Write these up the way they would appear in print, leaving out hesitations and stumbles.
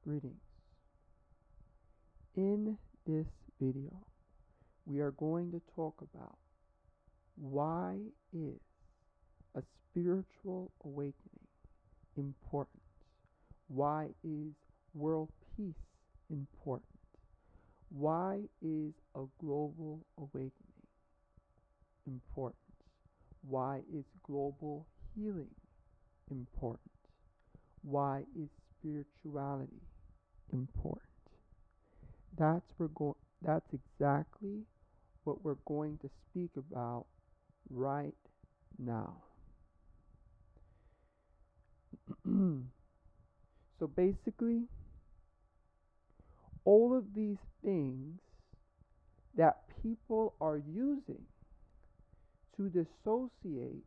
Greetings. In this video, we are going to talk about why is a spiritual awakening important? Why is world peace important? Why is a global awakening important? Why is global healing important? Why is spirituality important? That's exactly what we're going to speak about right now. So basically, all of these things that people are using to dissociate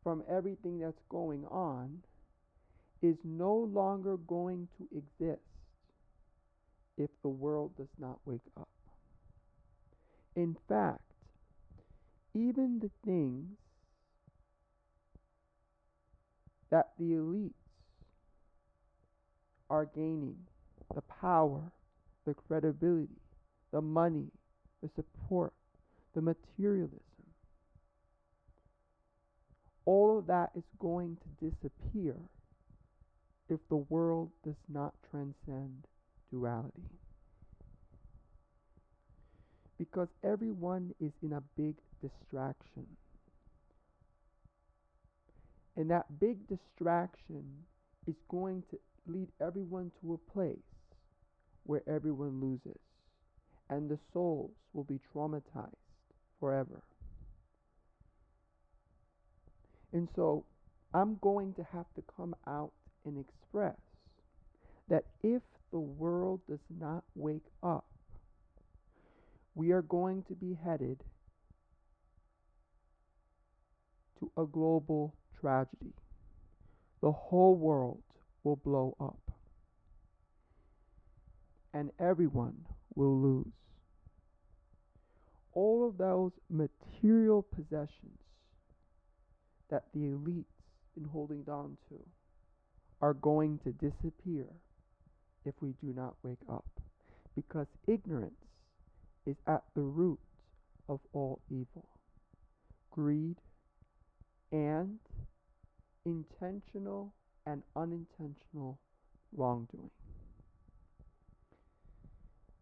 from everything that's going on is no longer going to exist if the world does not wake up. In fact, even the things that the elites are gaining, the power, the credibility, the money, the support, the materialism, all of that is going to disappear if the world does not transcend duality. Because everyone is in a big distraction. And that big distraction is going to lead everyone to a place where everyone loses. And the souls will be traumatized forever. And so I'm going to have to come out and express that if the world does not wake up, we are going to be headed to a global tragedy. The whole world will blow up, and everyone will lose. All of those material possessions that the elites been holding on to are going to disappear if we do not wake up, because ignorance is at the root of all evil. Greed and intentional and unintentional wrongdoing.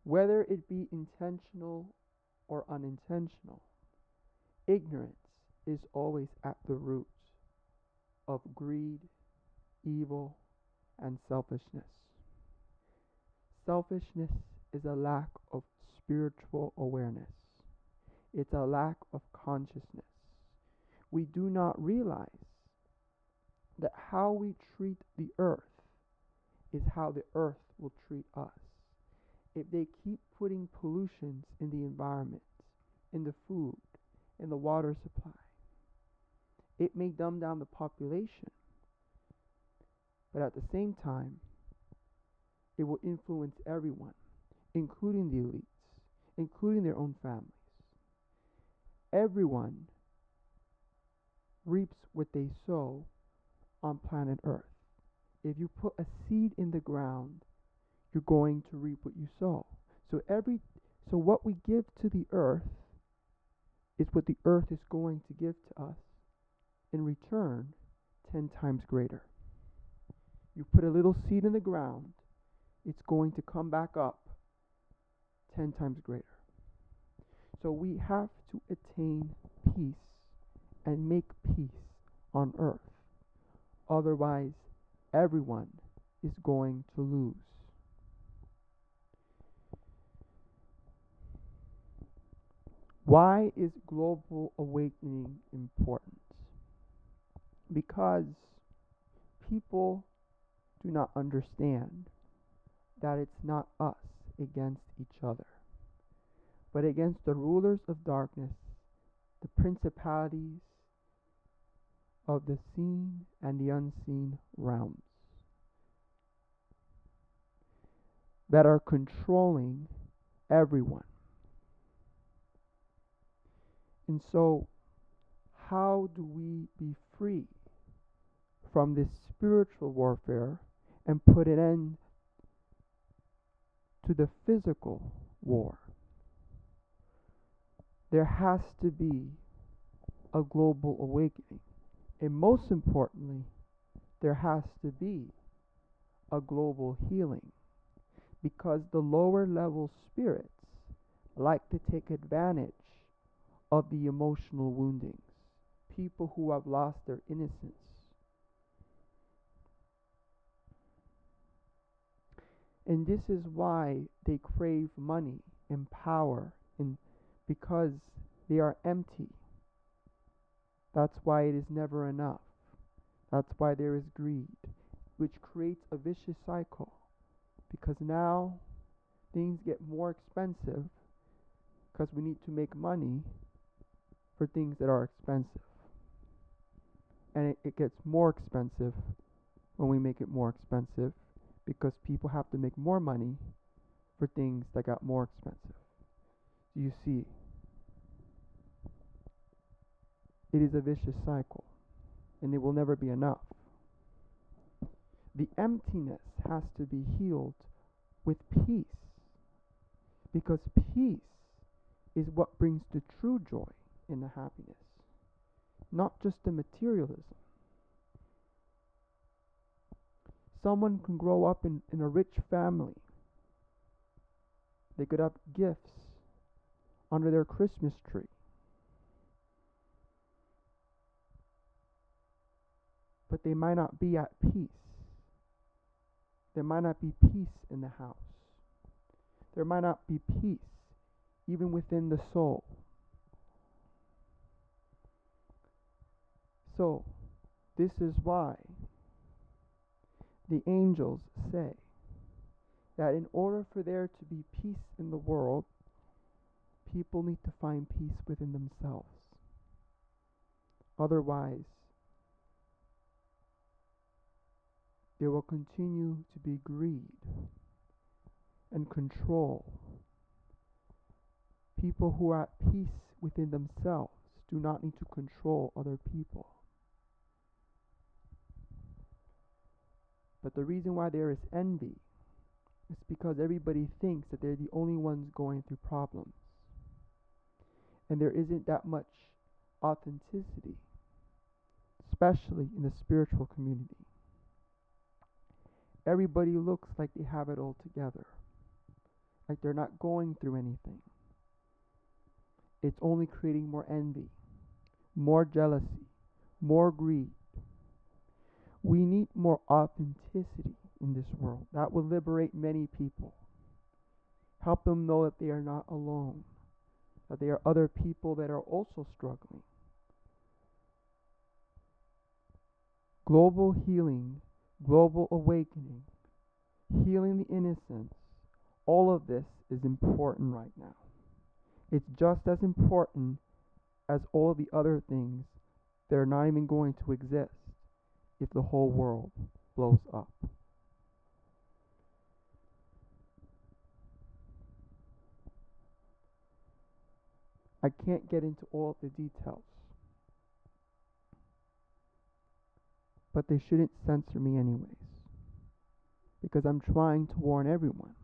Whether it be intentional or unintentional, ignorance is always at the root of greed, evil, and selfishness. Selfishness is a lack of spiritual awareness. It's a lack of consciousness. We do not realize that how we treat the earth is how the earth will treat us. If they keep putting pollutions in the environment, in the food, in the water supply, it may dumb down the population, but at the same time, it will influence everyone, including the elites, including their own families. Everyone reaps what they sow on planet Earth. If you put a seed in the ground, you're going to reap what you sow. So what we give to the earth is what the earth is going to give to us in return 10 times greater. You put a little seed in the ground, it's going to come back up 10 times greater. So we have to attain peace and make peace on earth. Otherwise, everyone is going to lose. Why is global awakening important? Because people do not understand that it's not us against each other, but against the rulers of darkness, the principalities of the seen and the unseen realms that are controlling everyone. And so, how do we be free from this spiritual warfare and put an end to the physical war. There has to be a global awakening. And most importantly, there has to be a global healing, because the lower level spirits like to take advantage of the emotional woundings, people who have lost their innocence. And this is why they crave money and power, and because they are empty. That's why it is never enough. That's why there is greed, which creates a vicious cycle, because now things get more expensive because we need to make money for things that are expensive. And it gets more expensive when we make it more expensive, because people have to make more money for things that got more expensive. You see, it is a vicious cycle, and it will never be enough. The emptiness has to be healed with peace, because peace is what brings the true joy in the happiness, not just the materialism. Someone can grow up in a rich family. They could have gifts under their Christmas tree. But they might not be at peace. There might not be peace in the house. There might not be peace even within the soul. So, this is why the angels say that in order for there to be peace in the world, people need to find peace within themselves. Otherwise, there will continue to be greed and control. People who are at peace within themselves do not need to control other people. But the reason why there is envy is because everybody thinks that they're the only ones going through problems. And there isn't that much authenticity, especially in the spiritual community. Everybody looks like they have it all together, like they're not going through anything. It's only creating more envy, more jealousy, more greed. We need more authenticity in this world. That will liberate many people. Help them know that they are not alone, that there are other people that are also struggling. Global healing, global awakening, healing the innocence, all of this is important right now. It's just as important as all the other things that are not even going to exist if the whole world blows up. I can't get into all of the details, but they shouldn't censor me anyways, because I'm trying to warn everyone.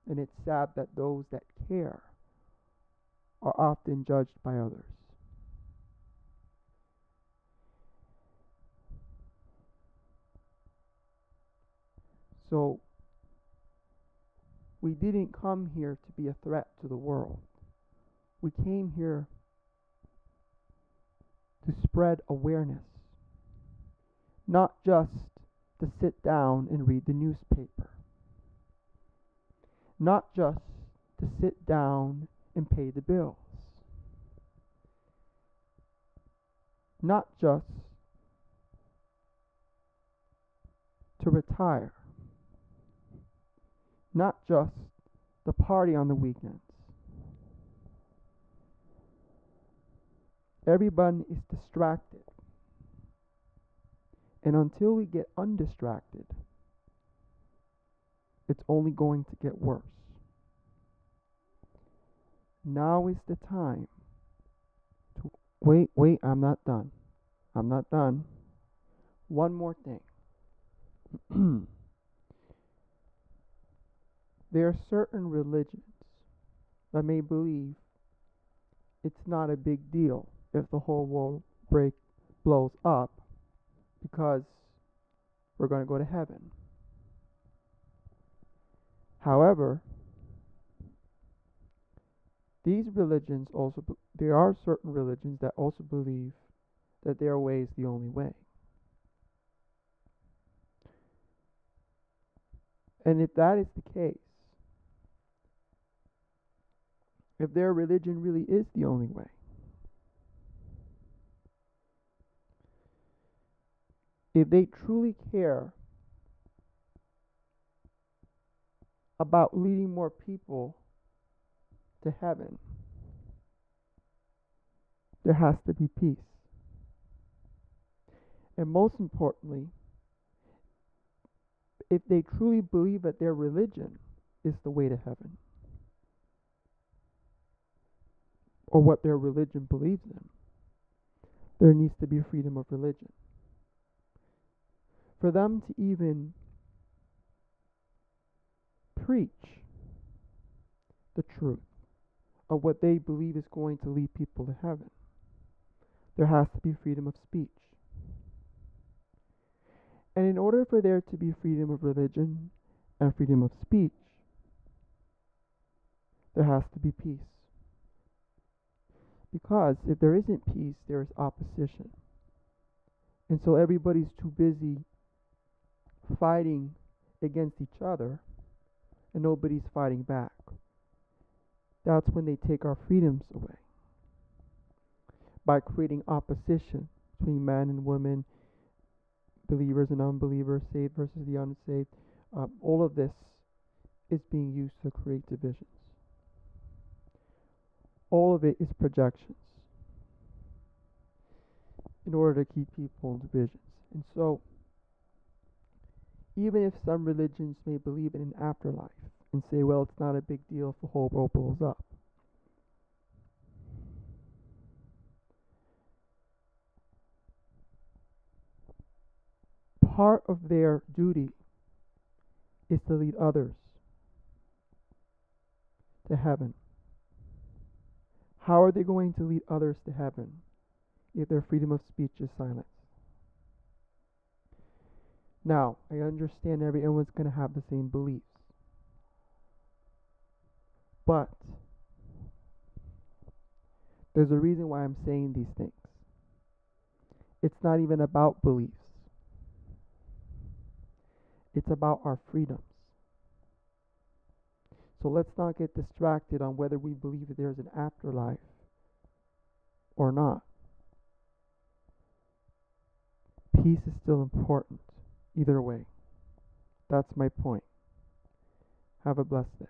And it's sad that those that care are often judged by others. So, we didn't come here to be a threat to the world. We came here to spread awareness, not just to sit down and read the newspaper, not just to sit down and pay the bills, not just to retire, not just the party on the weekends. Everyone is distracted. And until we get undistracted, it's only going to get worse. Now is the time to wait, I'm not done. I'm not done. One more thing. there are certain religions that may believe it's not a big deal if the whole world blows up because we're going to go to heaven. However, these religions also, there are certain religions that also believe that their way is the only way. And if that is the case, if their religion really is the only way, if they truly care about leading more people to heaven, there has to be peace. And most importantly, if they truly believe that their religion is the way to heaven, or what their religion believes in, there needs to be freedom of religion. For them to even preach the truth of what they believe is going to lead people to heaven, there has to be freedom of speech. And in order for there to be freedom of religion and freedom of speech, there has to be peace. Because if there isn't peace, there is opposition. And so everybody's too busy fighting against each other, and nobody's fighting back. That's when they take our freedoms away. By creating opposition between man and woman, believers and unbelievers, saved versus the unsaved. All of this is being used to create divisions. All of it is projections in order to keep people in divisions. And so, even if some religions may believe in an afterlife and say, well, it's not a big deal if the whole world blows up, part of their duty is to lead others to heaven. How are they going to lead others to heaven if their freedom of speech is silenced? Now, I understand everyone's going to have the same beliefs. But there's a reason why I'm saying these things. It's not even about beliefs. It's about our freedoms. So let's not get distracted on whether we believe that there's an afterlife or not. Peace is still important, either way. That's my point. Have a blessed day.